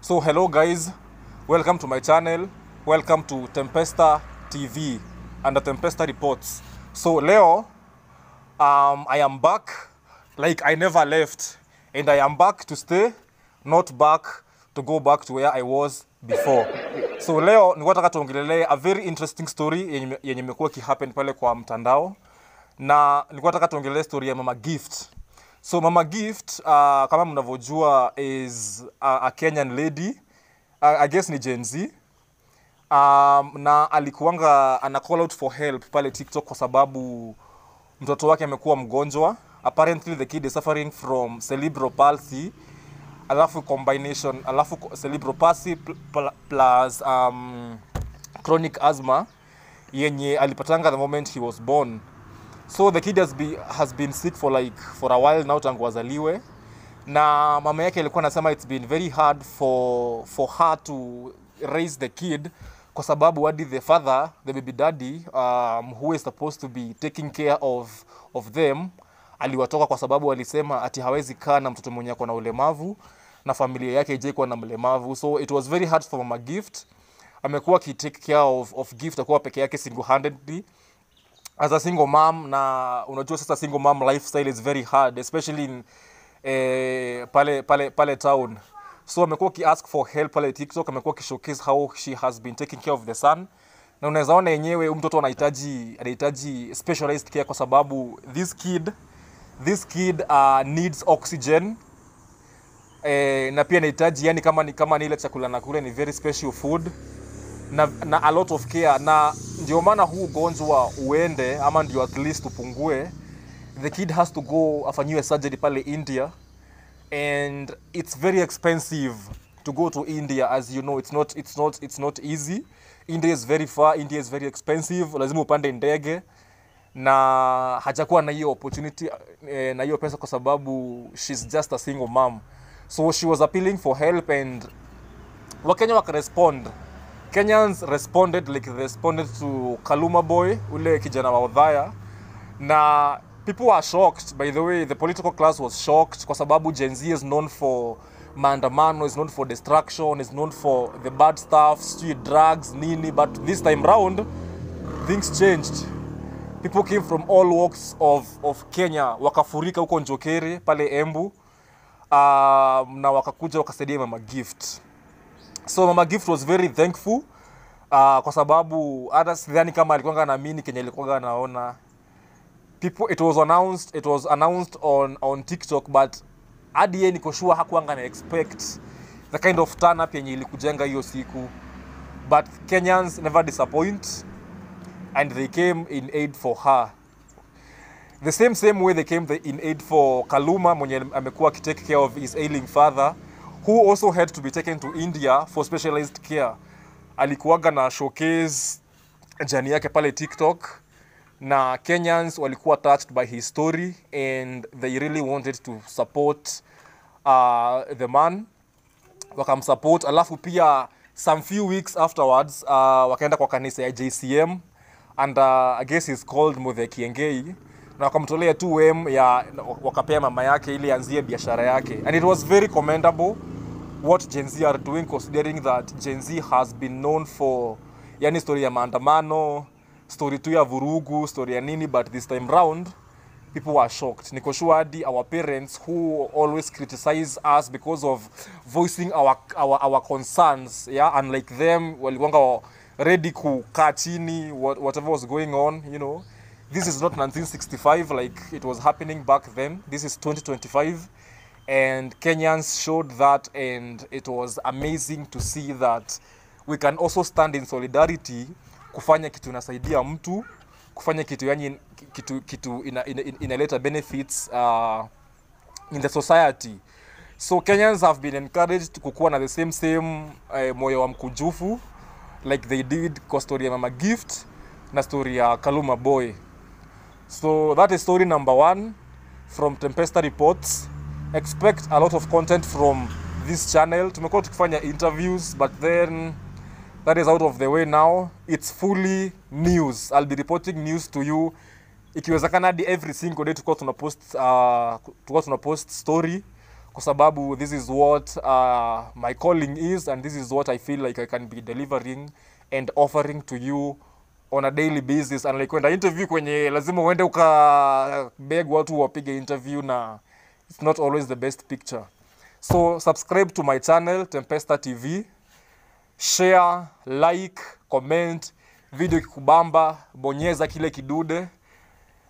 So hello guys, welcome to my channel, welcome to Tempesta TV and the Tempesta Reports. So Leo, I am back like I never left, and I am back to stay, not back to go back to where I was before. So Leo nilikuwa nataka tuongelee a very interesting story yenye imekuwa kihappen pale kwa mtandao, na nilikuwa nataka tuongelee story ya Mama Gift. So Mama Gift, kama mnavyojua, is a Kenyan lady, I guess ni Gen Z. Na alikuanga ana call out for help pale TikTok kwa sababu mtoto wake amekuwa mgonjwa. Apparently the kid is suffering from cerebral palsy, alafu cerebral palsy plus chronic asthma yenye alipatanga the moment he was born. So the kid has been sick for a while now tangu azaliwe, na mama yake alikuwa anasema it's been very hard for her to raise the kid kwa sababu hadi the father, the baby daddy, who is supposed to be taking care of them, aliwatoka kwa sababu alisema ati hawezi kaa na mtoto mwenye ako na ulemavu na familia yake ijaikuwa na mlemavu. So it was very hard for Mama Gift. Amekuwa ki take care of Gift akuwa peke yake single-handedly as a single mom, na unajua sasa single mom lifestyle is very hard, especially in pale town. So amekuwa ki ask for help pale TikTok, amekuwa ki showcase how she has been taking care of the son, na unaweza ona yenyewe mtoto anahitaji specialized care kwa sababu this kid needs oxygen, na pia anahitaji yani kama ni ile chakula na kule ni very special food na a lot of care, na ndio maana huu ugonjwa uende ama ndio at least upungue, the kid has to go afanyiwe surgery pale India, and it's very expensive to go to India. As you know, it's not easy. India is very far, India is very expensive, lazima upande ndege, na hajakuwa na hiyo opportunity na hiyo pesa kwa sababu she's just a single mom. So she was appealing for help, and Wakenya wakarespond. Kenyans responded like they responded to Kaluma Boy, ule kijana wa Othaya, na people were shocked. By the way, the political class was shocked kwa sababu Gen Z is known for maandamano, is known for destruction, is known for the bad stuff, street drugs, nini, but this time round things changed. People came from all walks of Kenya, wakafurika huko Njokere pale Embu, na wakakuja wakasaidia Mama Gift. So Mama Gift was very thankful kwa sababu hata sidhani kama alikuwa anaamini Kenya alikuwa anaona. It was announced on TikTok, but hadi yeye niko sure hakuanga na expect the kind of turn up yenye ilikujenga hiyo siku. But Kenyans never disappoint, and they came in aid for her. The same way they came in aid for Kaluma mwenye amekuwa ki take care of his ailing father, who also had to be taken to India for specialized care. Alikuwaga na showcase jani yake pale TikTok, na Kenyans walikuwa touched by his story, and they really wanted to support the man. Wakamsupport, alafu pia some few weeks afterwards wakaenda kwa kanisa ya JCM, and I guess he's called Muthe Kiengei, na wakamtolea 2M ya wakapea mama yake ili anzie biashara yake. And it was very commendable what Gen Z are doing, considering that Gen Z has been known for yani story ya maandamano, story tu ya vurugu, story ya nini, but this time round people were shocked. Niko sure hadi our parents who always criticize us because of voicing our concerns, yeah, unlike them walikuanga ready kukaa chini whatever was going on, you know. This is not 1965 like it was happening back then. This is 2025, and Kenyans showed that, and it was amazing to see that we can also stand in solidarity, kufanya kitu inasaidia mtu, kufanya kitu yani kitu inaleta benefits in the society. So Kenyans have been encouraged kukuwa na the same moyo wa mkujufu like they did kwa story ya Mama Gift na story ya Kaluma Boy. So that is story number 1 from Tempesta Reports. Expect a lot of content from this channel. Tumekuwa tukifanya interviews, but then that is out of the way now. It's fully news. I'll be reporting news to you. Ikiwezekana hadi every single day tuko tunapost story kwa sababu this is what my calling is, and this is what I feel like I can be delivering and offering to you on a daily basis. And like kwenda interview kwenye lazima uende ukabeg watu wapige interview, na it's not always the best picture. So subscribe to my channel Tempesta TV, share, like, comment, video kikubamba, bonyeza kile kidude.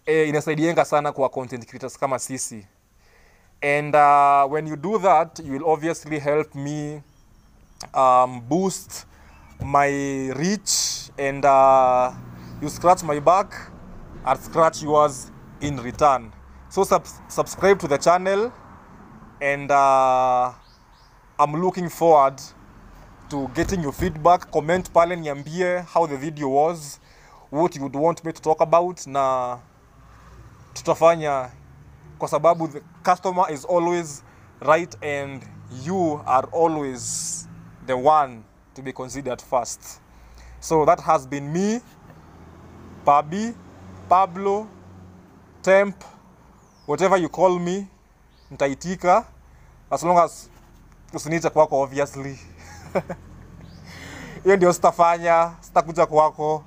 Inasaidienga sana kwa content creators kama sisi. And when you do that, you will obviously help me boost my reach, and you scratch my back, I'll scratch yours in return. So subscribe to the channel, and I'm looking forward to getting your feedback. Comment pale niambie how the video was, what you would want me to talk about, na tutafanya, kwa sababu the customer is always right and you are always the one to be considered first. So that has been me, Pabi, Pablo, Temp, whatever you call me, nitaitika, as long as usiniite kwako obviously. Hiyo ndio sitafanya, sitakuja kwako.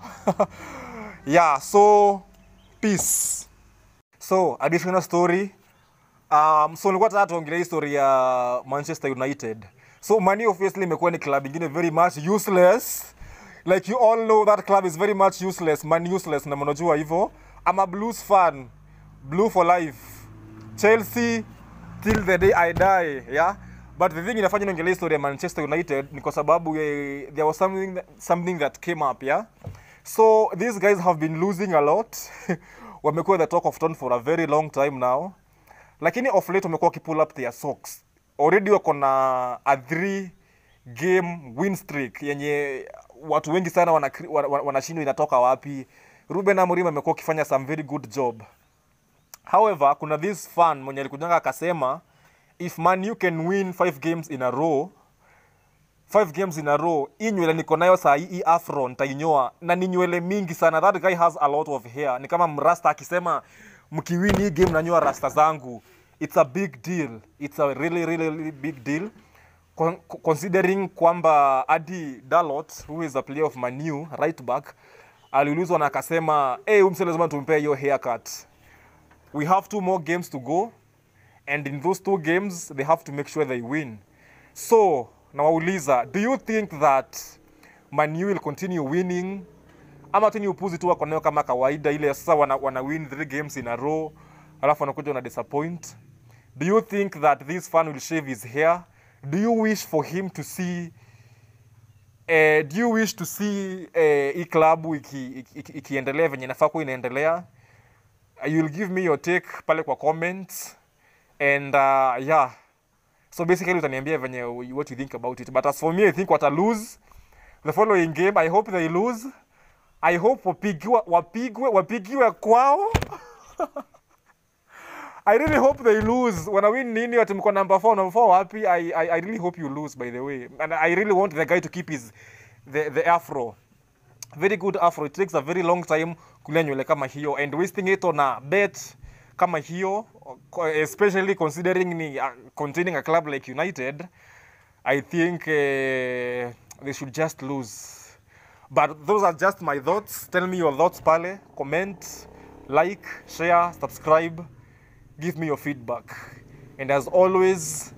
Yeah, so peace. So additional story. So nilikuwa nataka tuongelee story ya Manchester United. So Man U obviously imekuwa ni club ingine very much useless. Like you all know, that club is very much useless, man useless, na mnajua hivyo. I'm a Blues fan. Blue for life. Chelsea till the day I die, yeah? But the thing inafanya niongelee story ya Manchester United ni kwa sababu there was something that came up, yeah? So these guys have been losing a lot. Wamekuwa the talk of town for a very long time now. Lakini of late wamekuwa kipull up their socks. Already wako na a 3-game win streak yenye watu wengi sana wanashindwa inatoka wapi. Ruben Amorim amekuwa akifanya some very good job. However, kuna this fan mwenye alikujanga akasema, if Man U can win 5 games in a row, 5 games in a row, hii nywele niko nayo saa hii afro nitainyoa, na ni nywele mingi sana. That guy has a lot of hair. Ni kama mrasta akisema mkiwin hii game nanyoa rasta zangu. It's a big deal. It's a really big deal. Considering kwamba Adi Dalot, who is a player of Man U, right back, aliulizwa na akasema, umse lazima tumpe hiyo haircut. We have 2 more games to go, and in those 2 games they have to make sure they win. So nawauliza, do you think that Man U will continue winning, ama tu ni upuzi tu wako nayo kama kawaida ile sasa wana win 3 games in a row alafu wanakuja na disappoint? Do you think that this fan will shave his hair? Do you wish for him to see hii klabu ikiendelea venye inafaa kuwa inaendelea? You'll give me your take pale kwa comments, and yeah, so basically utaniambia venye what you think about it. But as for me, I think wata lose the following game. I hope they lose. I hope wapigwe kwao. I really hope they lose. Wana win nini watu mko number 4 wapi? I really hope you lose, by the way. And I really want the guy to keep the afro. Very good afro. It takes a very long time kulea nywele kama hiyo, and wasting it on a bet kama hiyo, especially considering containing a club like United, I think they should just lose. But those are just my thoughts. Tell me your thoughts pale. Comment, like, share, subscribe. Give me your feedback. And as always,